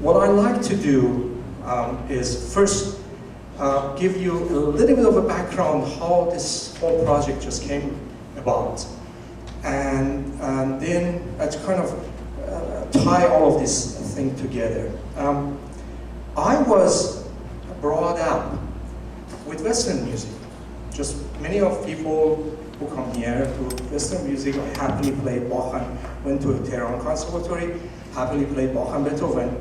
what I like to do is first give you a little bit of a background how this whole project just came about. And then to kind of tie all of this thing together. I was brought up with Western music. Just many of people who come here to Western music, I happily played Bach and went to Tehran Conservatory, happily played Bach and Beethoven.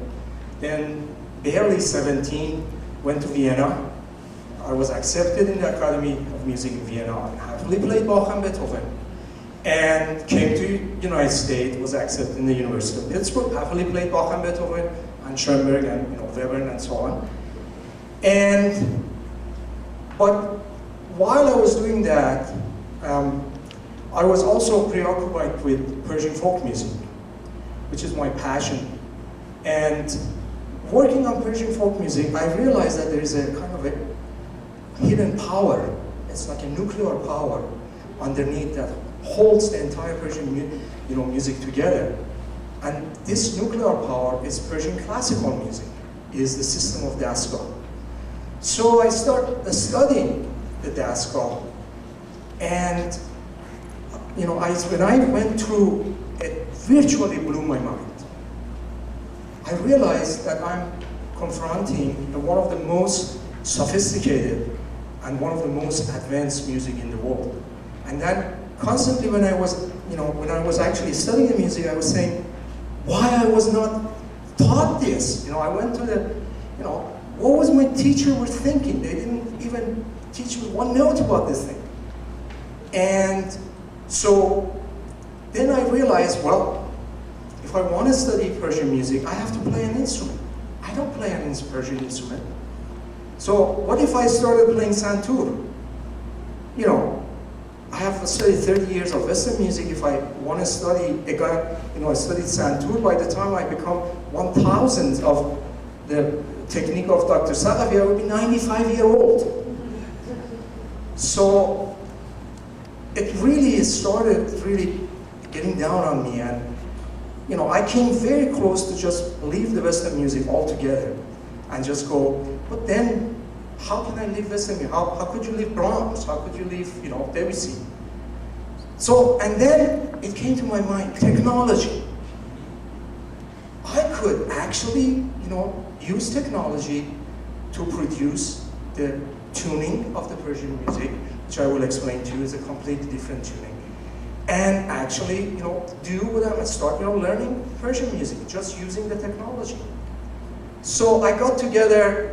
Then barely 17, went to Vienna. I was accepted in the Academy of Music in Vienna and happily played Bach and Beethoven. And came to the United States, was accepted in the University of Pittsburgh, happily played Bach and Beethoven, and Schoenberg and Webern and so on. But while I was doing that, I was also preoccupied with Persian folk music, which is my passion. And working on Persian folk music, I realized that there is a kind of a hidden power. It's like a nuclear power underneath that holds the entire Persian music together. And this nuclear power is Persian classical music, is the system of Dastgah. So I started studying the Dastgah, and when I went through, it virtually blew my mind. I realized that I'm confronting one of the most sophisticated and one of the most advanced music in the world. And then constantly when I was actually studying the music, I was saying, why I was not taught this? I went to what was my teacher were thinking? They didn't even teach me one note about this thing. And so then I realized, well, if I want to study Persian music, I have to play an instrument. I don't play an Persian instrument. So what if I started playing santur? I have studied 30 years of Western music. If I want to study again, I studied santur. By the time I become 1,000th of the technique of Dr. Saqafi, I would be 95-year-old. So it really started getting down on me, and I came very close to just leave the Western music altogether and just go, but then how can I leave Western music? How could you leave Brahms? How could you leave, Debussy? So, and then it came to my mind, technology. I could actually, use technology to produce the tuning of the Persian music, which I will explain to you is a completely different tuning. And actually, do what I start, learning Persian music, just using the technology. So I got together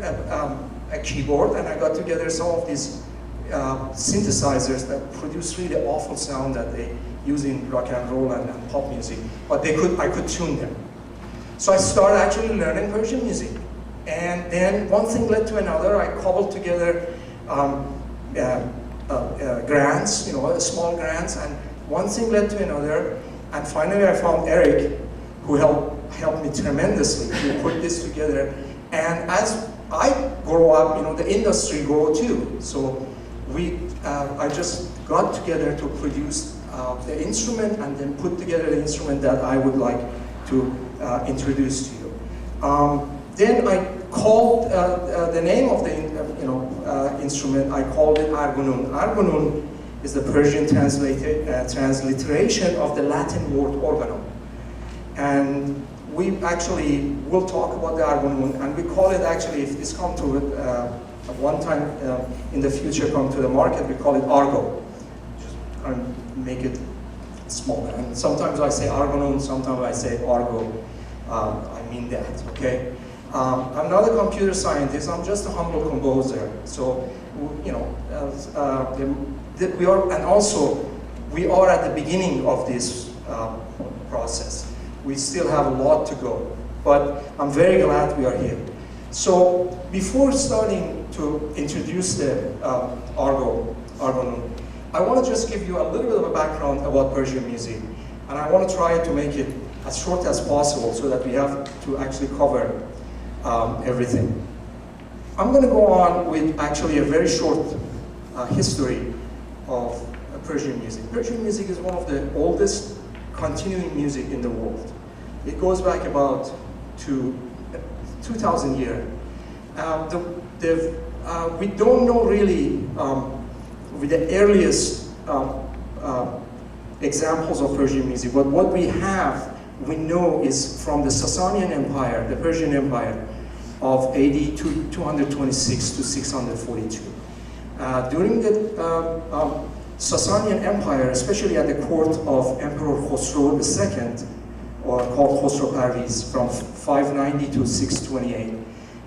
a keyboard, and I got together some of these synthesizers that produce really awful sound that they use in rock and roll and pop music, but I could tune them. So I started actually learning Persian music. And then one thing led to another. I cobbled together grants, small grants, and one thing led to another. And finally I found Eric, who helped me tremendously to put this together. And as I grow up, the industry grow too. So I just got together to produce the instrument and then put together the instrument that I would like to introduce to you. Then I called the name of the instrument. I called it Argunun. Argunun is the Persian transliteration of the Latin word organum. And we actually will talk about the Argunun, and we call it actually, if this come to it, one time in the future come to the market, we call it Argo. Just make it smaller. And sometimes I say Argunun, sometimes I say Argo. I mean that, okay? I'm not a computer scientist, I'm just a humble composer. So, we are at the beginning of this process. We still have a lot to go, but I'm very glad we are here. So, before starting to introduce the Argunun, I want to just give you a little bit of a background about Persian music, and I want to try to make it as short as possible so that we have to actually cover everything. I'm going to go on with actually a very short history of Persian music. Persian music is one of the oldest continuing music in the world. It goes back about to 2,000 years. We don't know really with the earliest examples of Persian music, but what we know is from the Sasanian Empire, the Persian Empire of AD 226 to 642. During the Sasanian Empire, especially at the court of Emperor Khosrow II, or called Khosrow Parviz, from 590 to 628,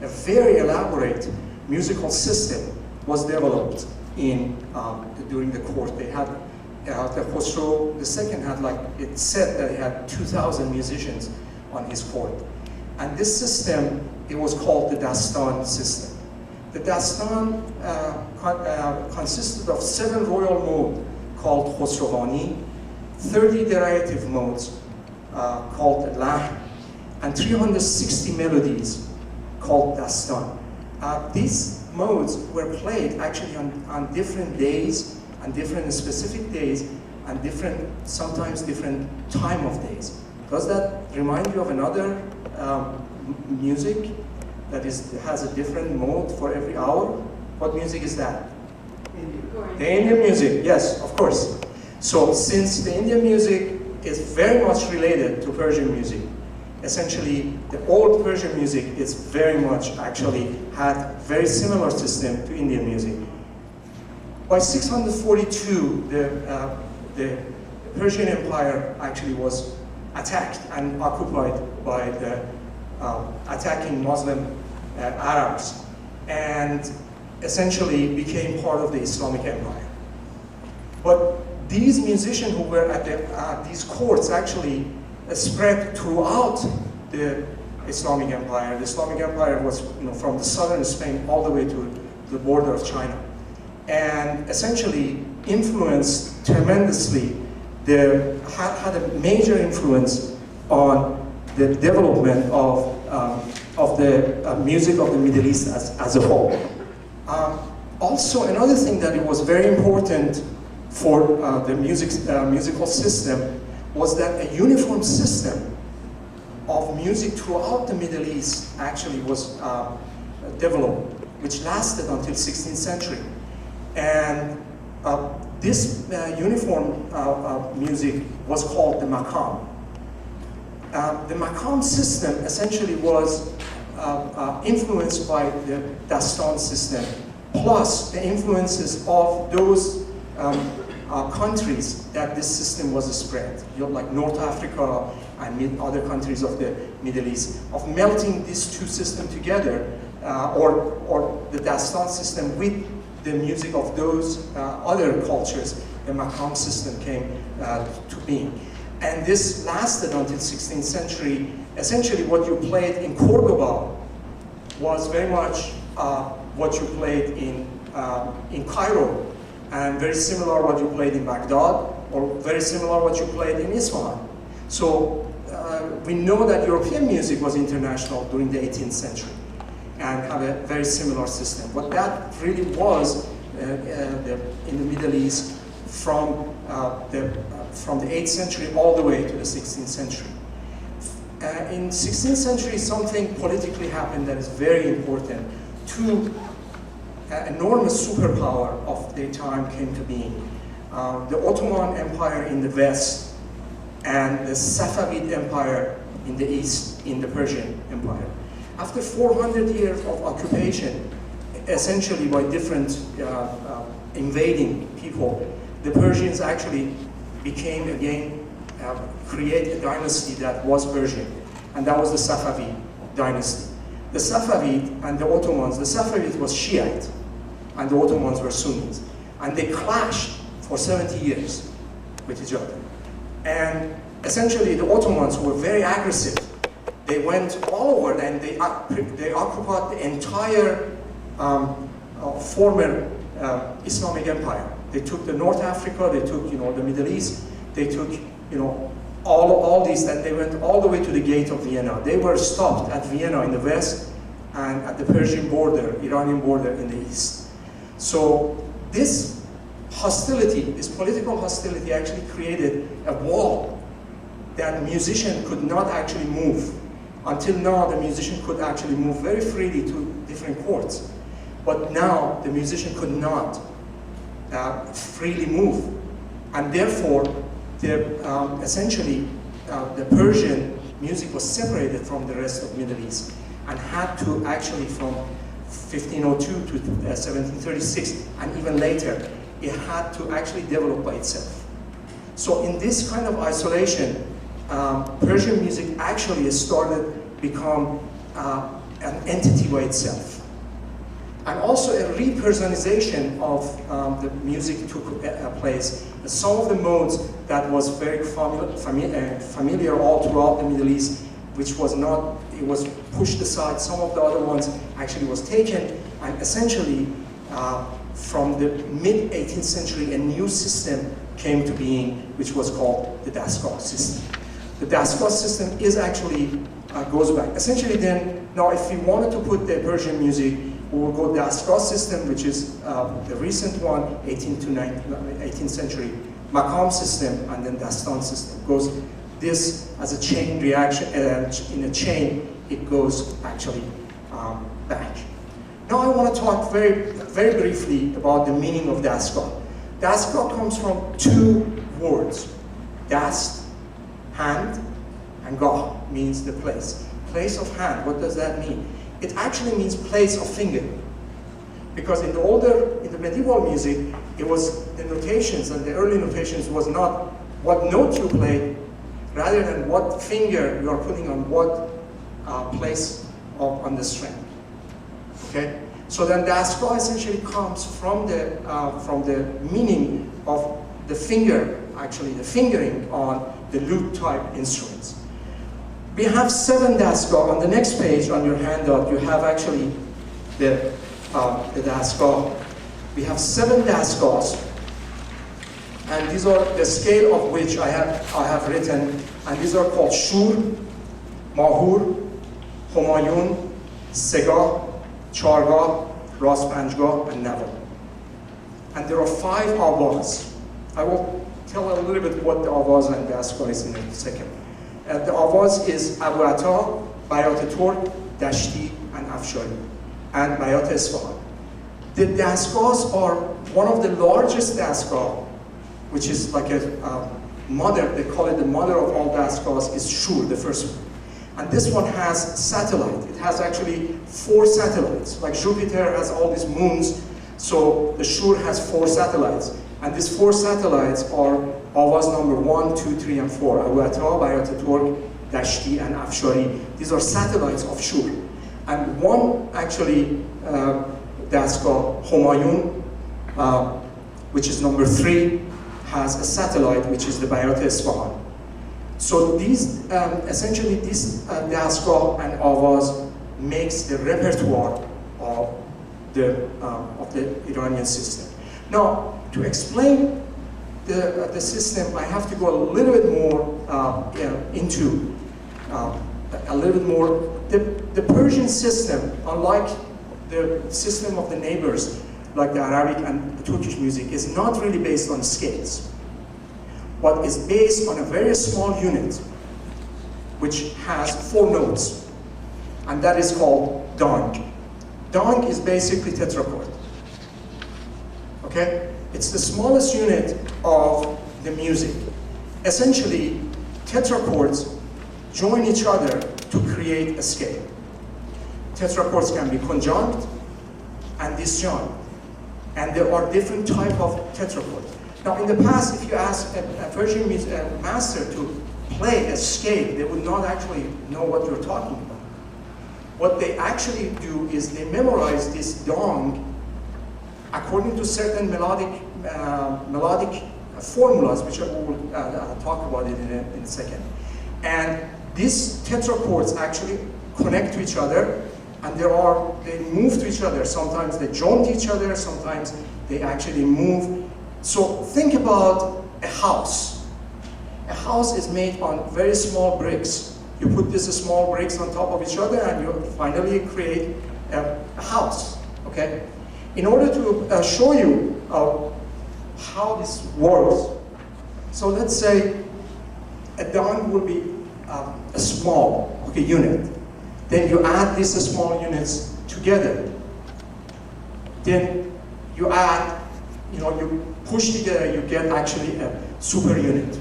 a very elaborate musical system was developed during the court. They had the Khosrow II had, like it said, that he had 2,000 musicians on his court, and this system, it was called the Dastan system. The Dastan consisted of 7 royal modes called Khosrowani, 30 derivative modes called Lahm, and 360 melodies called Dastan. These modes were played actually on different days, and different specific days, and sometimes different time of days. Does that remind you of another music that has a different mode for every hour? What music is that? The Indian music, yes, of course. So since the Indian music is very much related to Persian music, essentially the old Persian music is very much actually had very similar system to Indian music. By 642, the Persian Empire actually was attacked and occupied by the attacking Muslim Arabs, and essentially became part of the Islamic Empire. But these musicians who were at these courts actually spread throughout the Islamic Empire. The Islamic Empire was, from the southern Spain all the way to the border of China, and essentially influenced tremendously. Had a major influence on the development of the music of the Middle East as a whole. Also, another thing that it was very important for the musical system was that a uniform system of music throughout the Middle East actually was developed, which lasted until 16th century. And this uniform music was called the maqam. The maqam system essentially was influenced by the Dastan system, plus the influences of those countries that this system was spread, like North Africa and other countries of the Middle East, of melting these two systems together, or the Dastan system with the music of those other cultures. The maqam system came to being. And this lasted until 16th century. Essentially what you played in Cordoba was very much what you played in Cairo, and very similar what you played in Baghdad, or very similar what you played in Isfahan. So we know that European music was international during the 18th century and have a very similar system. But that really was in the Middle East from the 8th century all the way to the 16th century. In 16th century, something politically happened that is very important. Two enormous superpower of their time came to being. The Ottoman Empire in the West and the Safavid Empire in the East, in the Persian Empire. After 400 years of occupation, essentially by different invading people, the Persians actually became again, create a dynasty that was Persian, and that was the Safavid dynasty. The Safavid and the Ottomans, the Safavid was Shiite, and the Ottomans were Sunnis, and they clashed for 70 years with each other. And essentially the Ottomans were very aggressive. They went all over and they occupied the entire former Islamic Empire. They took the North Africa, they took the Middle East, they took all these, and they went all the way to the gate of Vienna. They were stopped at Vienna in the west and at the Persian border, Iranian border in the east. So this hostility, this political hostility actually created a wall that musicians could not actually move. Until now, the musician could actually move very freely to different chords. But now, the musician could not freely move. And therefore, essentially, the Persian music was separated from the rest of the Middle East and had to actually, from 1502 to 1736, and even later, it had to actually develop by itself. So in this kind of isolation, Persian music actually started become an entity by itself. And also a repersonalization of the music took place. Some of the modes that was very familiar all throughout the Middle East, which was not, it was pushed aside. Some of the other ones actually was taken, and essentially from the mid-18th century, a new system came to being, which was called the Dastgah system. The Dastgah system is actually, goes back. Essentially then, now if we wanted to put the Persian music, we will go Dastgah system, which is the recent one, 18th century, Maqam system, and then Dastan system. Goes this as a chain reaction, in a chain, it goes actually back. Now I want to talk very briefly about the meaning of Dastgah. Dastgah comes from two words, Dast, hand, and Gah means the place. Place of hand, what does that mean? It actually means place of finger. Because in the medieval music, it was the notations, and the early notations was not what note you play, rather than what finger you are putting on what place on the string. Okay? So then Dastgah essentially comes from the meaning of the finger, actually the fingering on the lute type instruments. We have 7 Dastgah. On the next page on your handout, you have actually the Dastgah. We have 7 Dastgahs, and these are the scale of which I have written, and these are called Shur, Mahur, Humayun, Segah, Chargah, Ras Panjgah, and Naval. And there are 5 avaz. I will tell a little bit what the avaz and Dastgah is in a second. The avaz is Abu Atta, Bayat Turk, Dashti, and Afshari, and Bayat Isfahan. The Dastgahs are one of the largest Dastgah, which is like a mother, they call it the mother of all Dastgahs, is Shur, the first one. And this one has satellite. It has actually 4 satellites. Like Jupiter has all these moons, so the Shur has 4 satellites. And these 4 satellites are Avaz number 1, 2, 3, and 4. Abu Atta, Bayat Turk, Dashti, and Afshari. These are satellites of Shur. And one actually, Dastgah, Humayun, which is number 3, has a satellite, which is the Bayat Isfahan. So these, essentially this Dastgah and Avaz makes the repertoire of the Iranian system. Now, to explain the system, I have to go a little bit more into a little bit more. The Persian system, unlike the system of the neighbors, like the Arabic and the Turkish music, is not really based on scales, but is based on a very small unit, which has 4 notes, and that is called dang. Dang is basically tetrachord. Okay? It's the smallest unit of the music. Essentially, tetrachords join each other to create a scale. Tetrachords can be conjunct and disjoint, and there are different types of tetrachords. Now, in the past, if you ask a Persian master to play a scale, they would not actually know what you're talking about. What they actually do is they memorize this dang according to certain melodic formulas, which I will talk about it in a second. And these tetrachords actually connect to each other, and they move to each other. Sometimes they join to each other, sometimes they actually move. So think about a house. A house is made on very small bricks. You put these small bricks on top of each other, and you finally create a house, okay? In order to show you how this works, so let's say a dang will be a small, okay, unit. Then you add these small units together. Then you add, you push together, you get actually a super unit,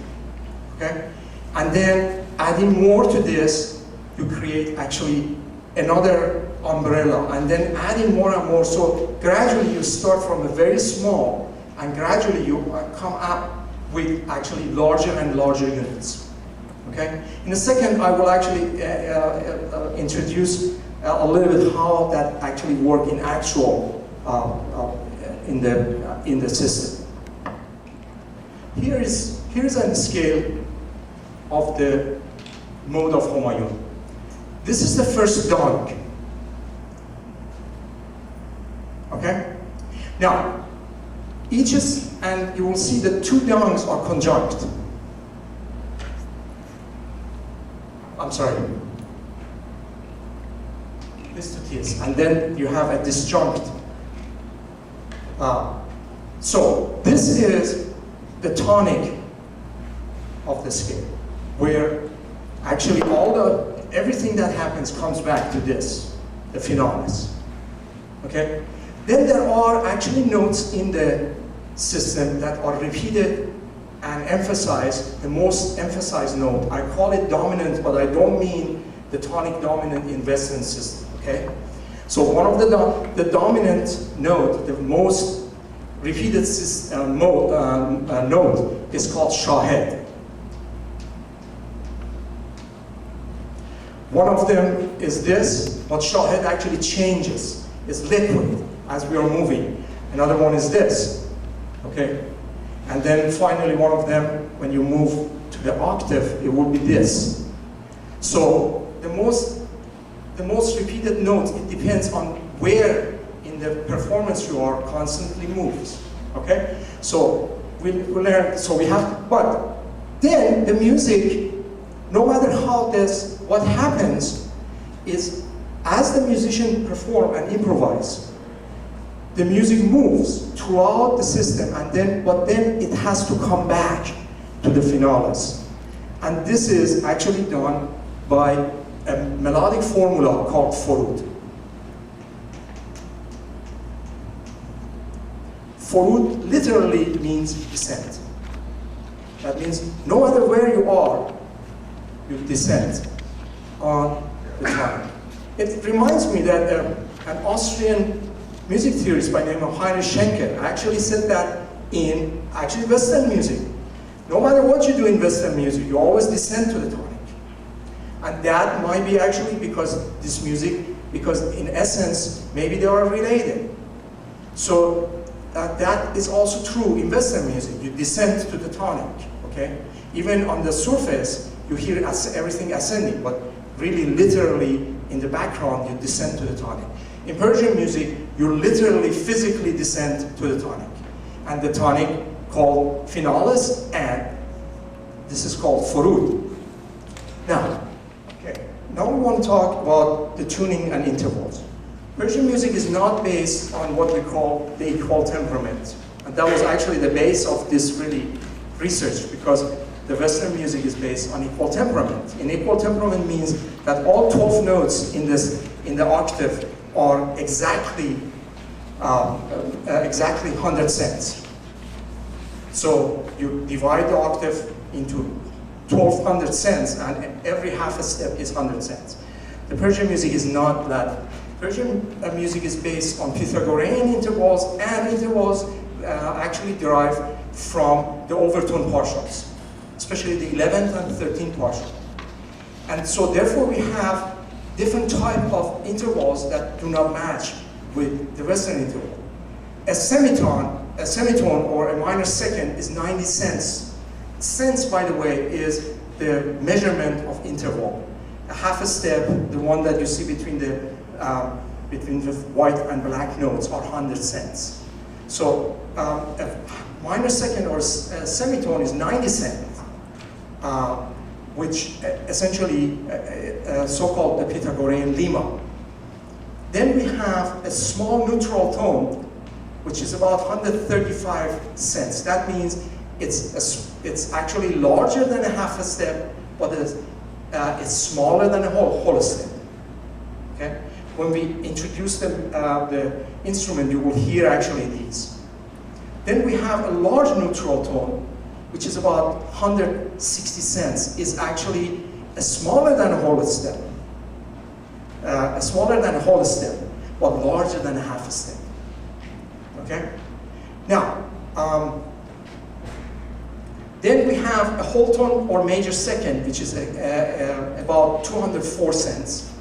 okay? And then adding more to this, you create actually another umbrella, and then adding more and more. So gradually you start from a very small, and gradually you come up with actually larger and larger units. Okay? In a second, I will actually introduce a little bit how that actually works in actual in the system. Here is a scale of the mode of Humayun. This is the first dong. Okay? Now, each is, and you will see that two dongs are conjunct. I'm sorry. This to this, and then you have a disjunct. So this is the tonic of the scale, where actually everything that happens comes back to this, the finalis. Okay? Then there are actually notes in the system that are repeated and emphasized, the most emphasized note. I call it dominant, but I don't mean the tonic dominant in Western system, okay? So one of the dominant note, the most repeated note is called shahed. One of them is this, but shahed actually changes. It's liquid as we are moving. Another one is this, okay? And then finally one of them, when you move to the octave, it will be this. So the most repeated notes, it depends on where in the performance you are constantly moves, okay? So we learn, so we have, but then the music, no matter how this, what happens is as the musician perform and improvise, the music moves throughout the system, but then it has to come back to the finalis. And this is actually done by a melodic formula called Furud. Furud literally means descent. That means no matter where you are, you descend on the time. It reminds me that an Austrian music theorist by the name of Heinrich Schenker actually said that in actually Western music. No matter what you do in Western music, you always descend to the tonic. And that might be actually because this music, because in essence, maybe they are related. So that is also true in Western music. You descend to the tonic, okay? Even on the surface, you hear everything ascending, but really literally in the background, you descend to the tonic. In Persian music, you literally physically descend to the tonic. And the tonic called finalis, and this is called furud. Now we want to talk about the tuning and intervals. Persian music is not based on what we call the equal temperament. And that was actually the base of this really research, because the Western music is based on equal temperament. And equal temperament means that all 12 notes in the octave are exactly 100 cents. So you divide the octave into 1200 cents, and every half a step is 100 cents. The Persian music is not that. Persian music is based on Pythagorean intervals, and intervals actually derive from the overtone partials, especially the 11th and 13th partial. And so therefore we have different type of intervals that do not match with the Western interval. A semitone or a minor second is 90 cents. Cents, by the way, is the measurement of interval. A half a step, the one that you see between the white and black notes, are 100 cents. So a minor second or a semitone is 90 cents, which essentially so-called the Pythagorean lemma. Then we have a small neutral tone, which is about 135 cents. That means it's actually larger than a half a step, but is smaller than a whole stem. Okay? When we introduce the instrument, you will hear actually these. Then we have a large neutral tone, which is about 160 cents, is actually smaller than a whole stem. Smaller than a whole stem, but larger than a half a stem. Okay? Now, then we have a whole tone or major second, which is about 204 cents,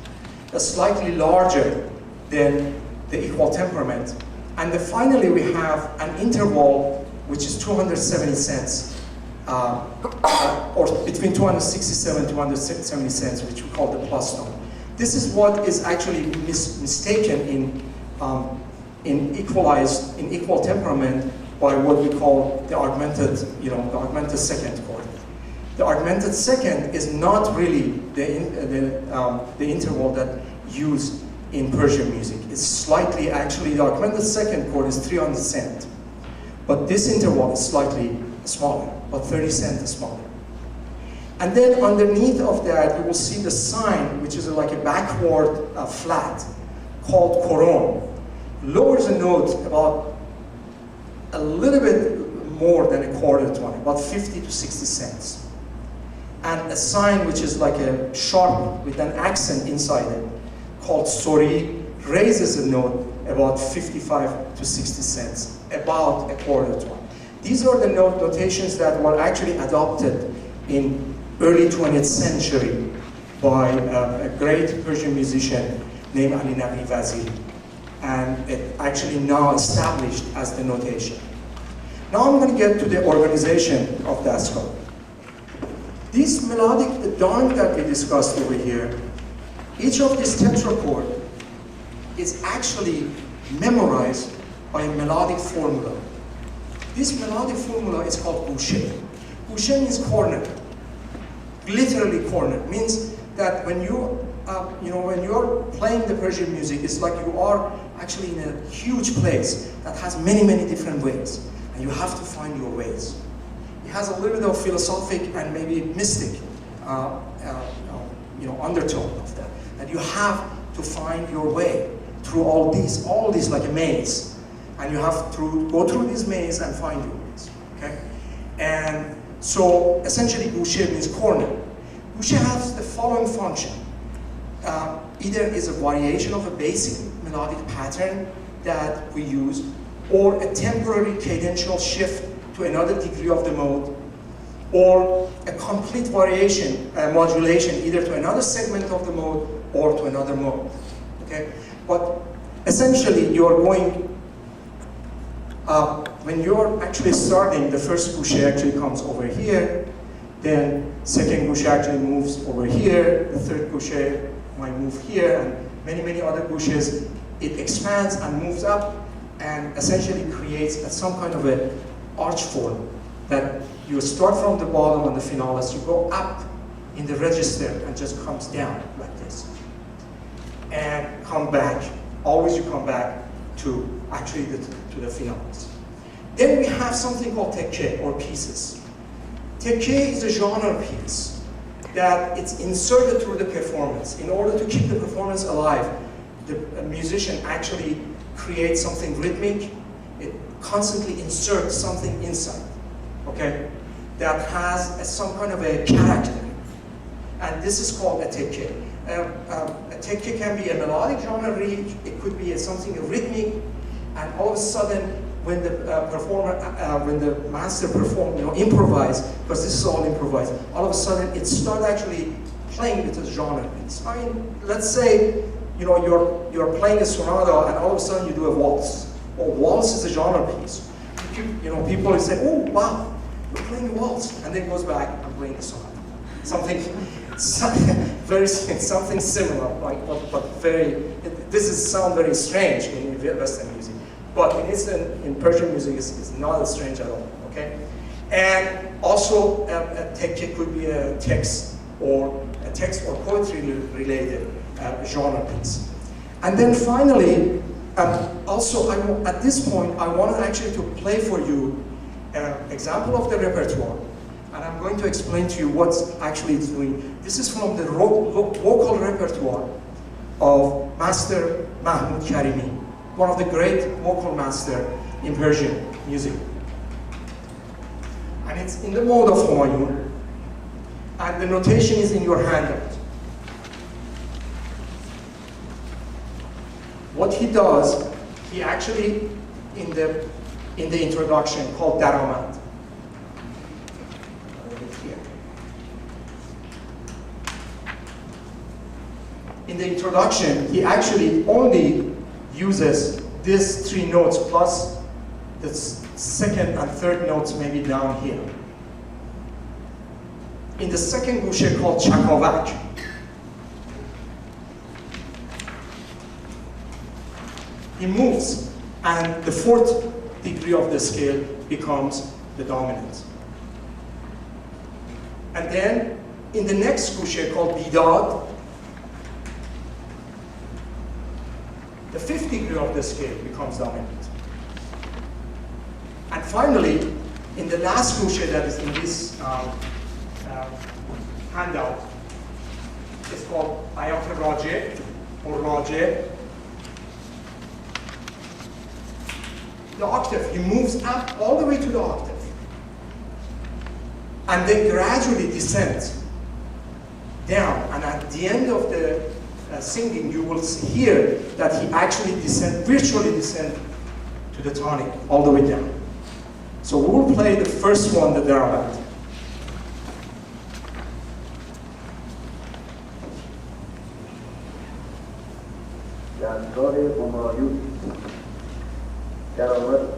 slightly larger than the equal temperament. And then finally we have an interval, which is 270 cents, or between 267 and 270 cents, which we call the plus tone. This is what is actually mistaken in equal temperament by what we call the augmented, the augmented second chord. The augmented second is not really the interval that used in Persian music. It's slightly, actually, the augmented second chord is 300 cents. But this interval is slightly smaller, about 30 cents smaller. And then underneath of that, you will see the sign, which is like a backward flat, called koron. Lowers a note about a little bit more than a quarter tone, about 50 to 60 cents. And a sign which is like a sharp with an accent inside it, called sori, raises a note about 55 to 60 cents, about a quarter tone. These are the notations that were actually adopted in early 20th century by a great Persian musician named Ali Naqi Waziri. And it actually now established as the notation. Now I'm going to get to the organization of Dastgah. This melodic dime that we discussed over here, each of these tetrachord is actually memorized by a melodic formula. This melodic formula is called gushe. Gushe means corner, literally corner. Means that when when you're playing the Persian music, it's like you are actually in a huge place that has many, many different ways, and you have to find your ways. It has a little bit of philosophic and maybe mystic undertone of that. That you have to find your way through all these like a maze, and you have to go through this maze and find your ways. Okay, and so essentially, gushe means corner. Gushe has the following function. Either is a variation of a basic melodic pattern that we use, or a temporary cadential shift to another degree of the mode, or a complete variation, modulation, either to another segment of the mode or to another mode. Okay, but essentially you're going, when you're actually starting, the first gushe actually comes over here, then second gushe actually moves over here, the third gushe might move here, and many, many other gushes. It expands and moves up and essentially creates some kind of a arch form that you start from the bottom on the finalis, you go up in the register and just comes down like this. And come back, always you come back to actually to the finalis. Then we have something called tekke, or pieces. Tekke is a genre piece that it's inserted through the performance. In order to keep the performance alive, the musician actually creates something rhythmic. It constantly inserts something inside, okay, that has some kind of a character. And this is called a tekke. A tekke can be a melodic genre, it could be something rhythmic, and all of a sudden, when the when the master improvise, because this is all improvised, all of a sudden it starts actually playing with a genre piece. I mean, let's say, you're playing a sonata and all of a sudden you do a waltz. Well, waltz is a genre piece. People will say, oh, wow, you're playing a waltz. And then goes back, I'm playing the sonata. Something similar, like, but this sound very strange in Western music. But in Persian music, it's not as strange at all, okay? And also, a tekke could be a text or poetry related genre piece. And then finally, also at this point, I wanted actually to play for you an example of the repertoire. and I'm going to explain to you what's actually it's doing. This is from the vocal repertoire of Master Mahmoud Karimi, one of the great vocal masters in Persian music. And it's in the mode of Humayun, and the notation is in your handout. What he does, he actually, in the introduction, called Daramad. In the introduction, he actually only uses these three notes plus the second and third notes maybe down here. In the second gushe called Chakavak, he moves, and the fourth degree of the scale becomes the dominant. And then in the next gushe called Bidad, the fifth degree of the scale becomes dominant. And finally, in the last gushe that is in this handout, it's called Ayat Raje or Raje. The octave, he moves up all the way to the octave, and then gradually descends down. And at the end of the singing, you will hear that he actually virtually descend to the tonic all the way down. So we will play the first one, the Daramad. Daramad.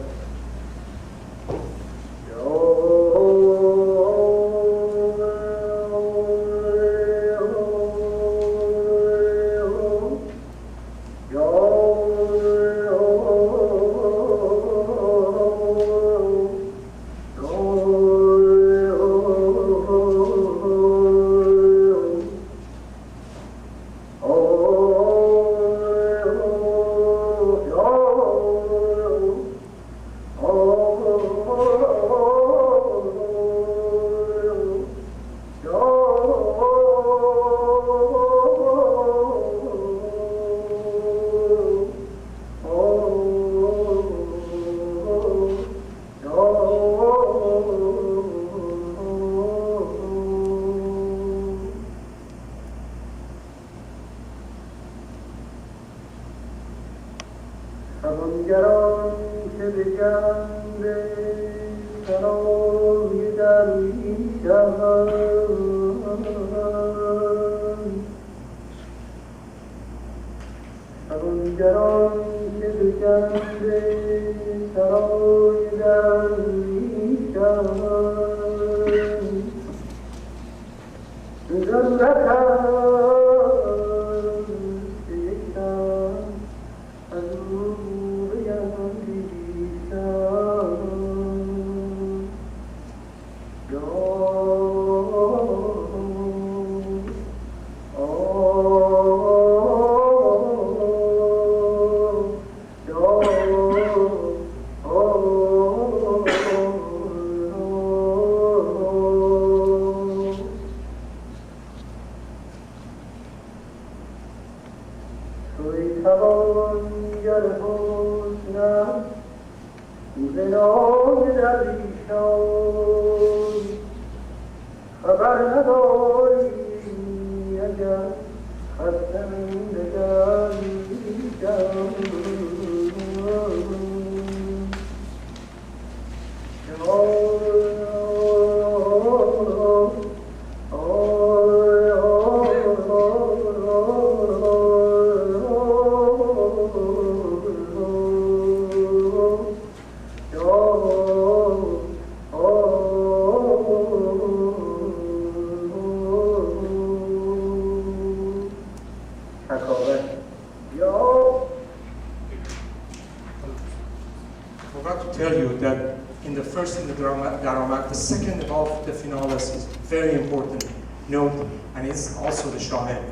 Daramad, the second of the finalis is very important note, and it's also the shahed,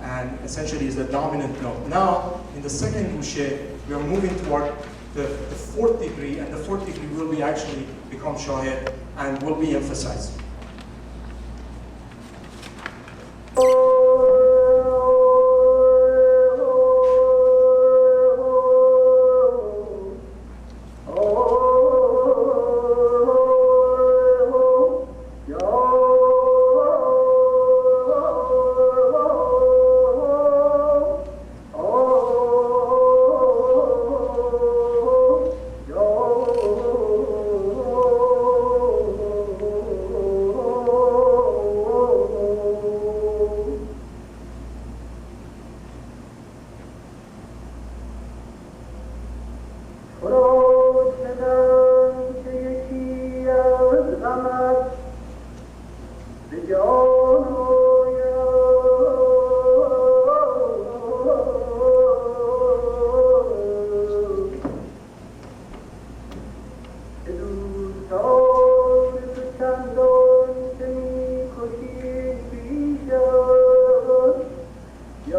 and essentially is the dominant note. Now, in the second gushe, we are moving toward the fourth degree, and the fourth degree will be actually become shahed and will be emphasized. The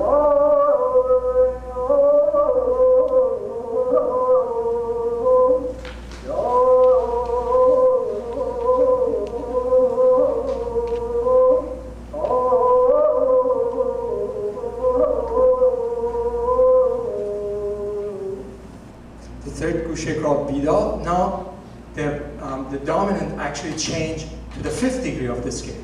third gushe called bida. Now the dominant actually changed to the fifth degree of the scale.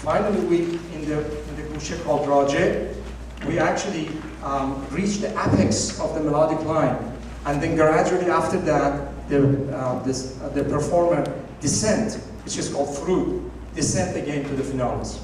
Finally, in the gushe called Raje, we actually reach the apex of the melodic line, and then gradually after that, the performer descent, which is called fruit, descent again to the finales.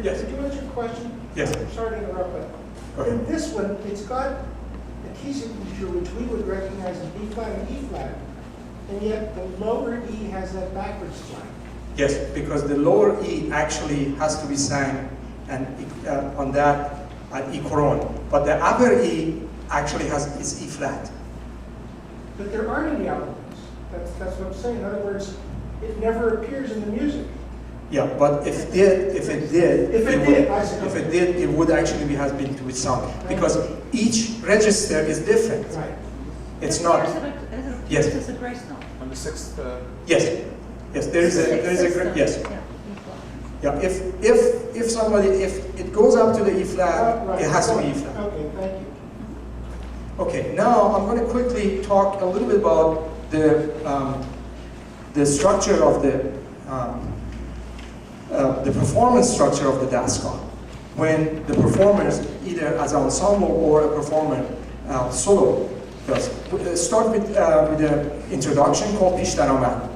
Yes. Could you answer a question? Yes. I'm sorry to interrupt, but in this one, it's got the key signature which we would recognize as B flat and E flat, and yet the lower E has that backwards sign. Yes, because the lower E actually has to be sang and on that E coron, but the upper E actually is E flat. But there aren't any elements. That's what I'm saying. In other words, it never appears in the music. Yeah, but if it did, it would actually has been to its sung, because each register is different. Right. It's not. Yes. There's a grace note. On the sixth. Yes. Yes. There is a yes. Yeah. If somebody if it goes up to the E flat, Right. it has to be E flat. Okay. Thank you. Okay. Now I'm going to quickly talk a little bit about the structure of the performance structure of the Dastgah. When the performers, either as an ensemble or a performer solo, does. Start with an introduction called Pish Daramad.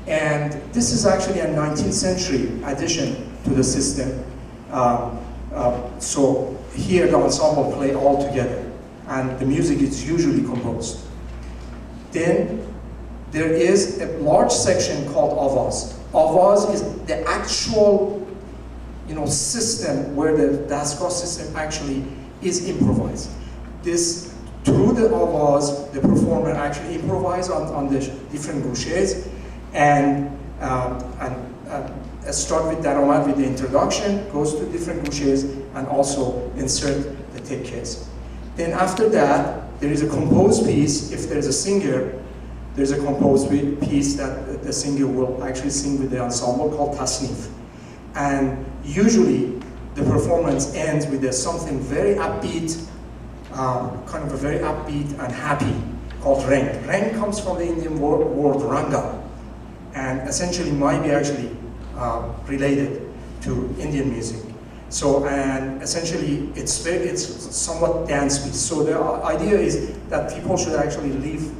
And this is actually a 19th century addition to the system. So here the ensemble play all together, and the music is usually composed. Then there is a large section called Avaz. Avaz is the actual system where the Dastgah system actually is improvised. This, through the Avaz, the performer actually improvises on the different gushes, and start with Daramad with the introduction, goes to different gushes, and also insert the tekkes. Then after that, there is a composed piece. If there is a singer, there's a composed piece that the singer will actually sing with the ensemble called Tasnif. And usually, the performance ends with something very upbeat, kind of a very upbeat and happy, called Reng. Reng comes from the Indian word Ranga, and essentially might be actually related to Indian music. So, and essentially it's somewhat dance piece. So the idea is that people should actually leave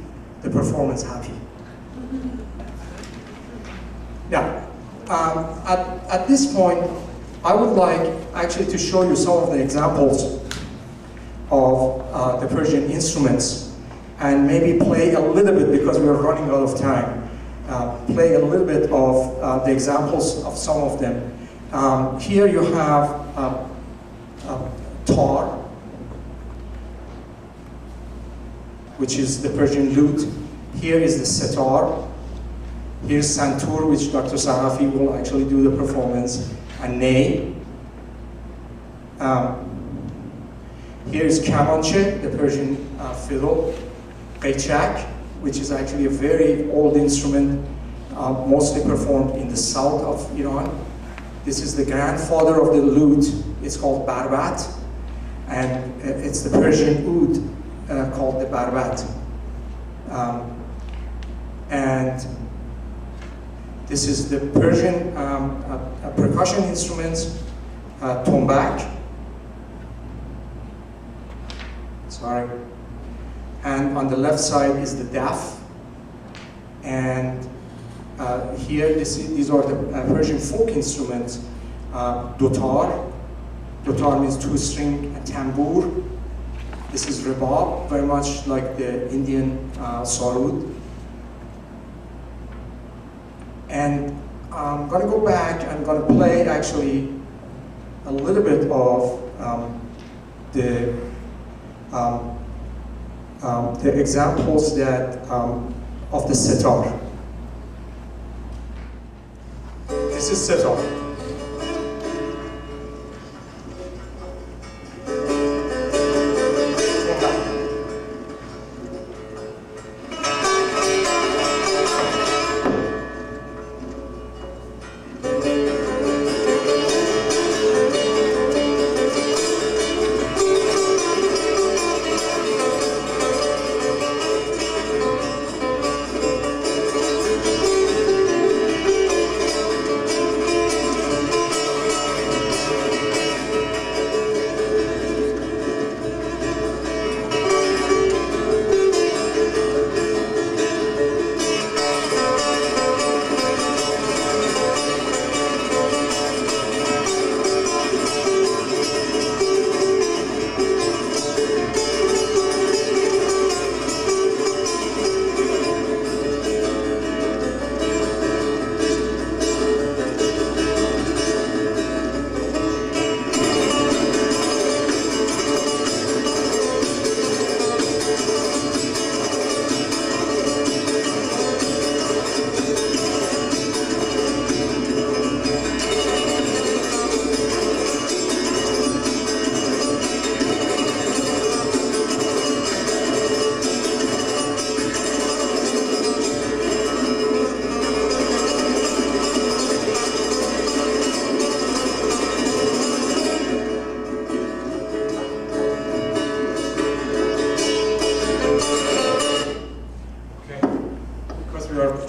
the performance happy. Now, at this point, I would like actually to show you some of the examples of the Persian instruments, and maybe play a little bit, because we are running out of time, play a little bit of the examples of some of them. Here you have tar, which is the Persian lute. Here is the setar. Here's santur, which Dr. Sahafi will actually do the performance, and ney. Here's kamanche, the Persian fiddle. Qechak, which is actually a very old instrument, mostly performed in the south of Iran. This is the grandfather of the lute. It's called barbat, and it's the Persian oud called the barbat. And this is the Persian percussion instruments, tombak. Sorry. And on the left side is the daf. And here, these are the Persian folk instruments. Dotar. Dotar means two-string tambour. This is rebab, very much like the Indian sarod. And I'm going to go back, I'm going to play actually a little bit of the examples that of the setar. This is setar.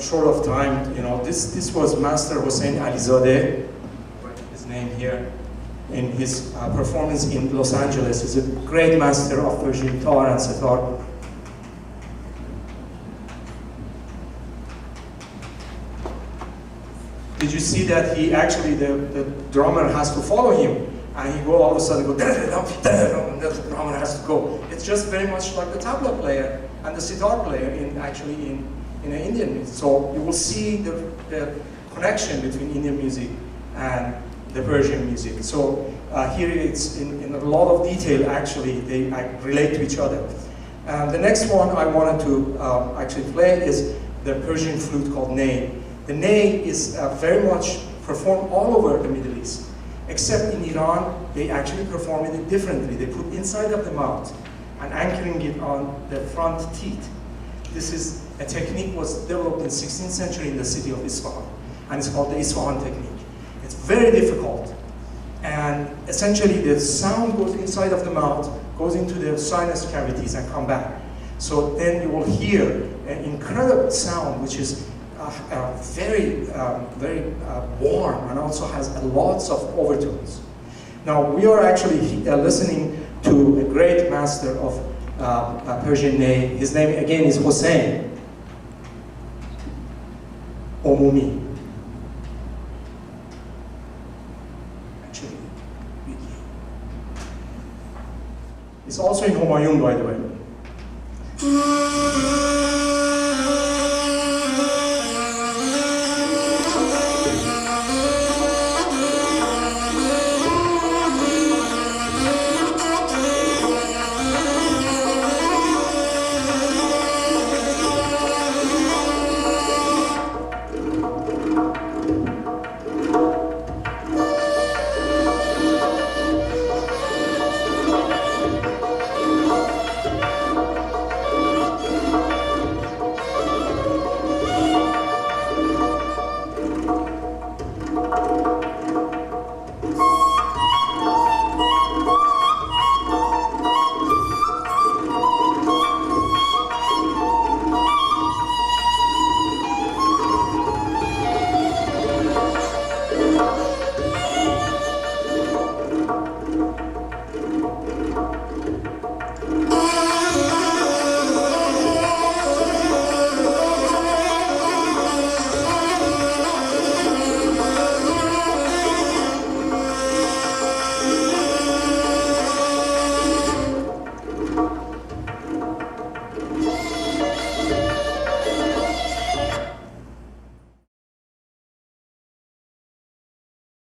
Short of time, this was Master Hossein Alizadeh, his name here, in his performance in Los Angeles. He's a great master of Persian tar and sitar. Did you see that he actually, the drummer has to follow him, and he go all of a sudden go, and the drummer has to go. It's just very much like the tabla player and the sitar player in an Indian music. So you will see the connection between Indian music and the Persian music. So here it's in a lot of detail, actually, they relate to each other. The next one I wanted to actually play is the Persian flute called ney. The ney is very much performed all over the Middle East, except in Iran, they actually perform it differently. They put inside of the mouth and anchoring it on the front teeth. This is a technique was developed in 16th century in the city of Isfahan, and it's called the Isfahan technique. It's very difficult, and essentially the sound goes inside of the mouth, goes into the sinus cavities and come back. So then you will hear an incredible sound, which is very warm and also has lots of overtones. Now we are actually listening to a great master of Persian ney. His name again is Hossein Omumi. Actually, it's also in Humayun, by the way.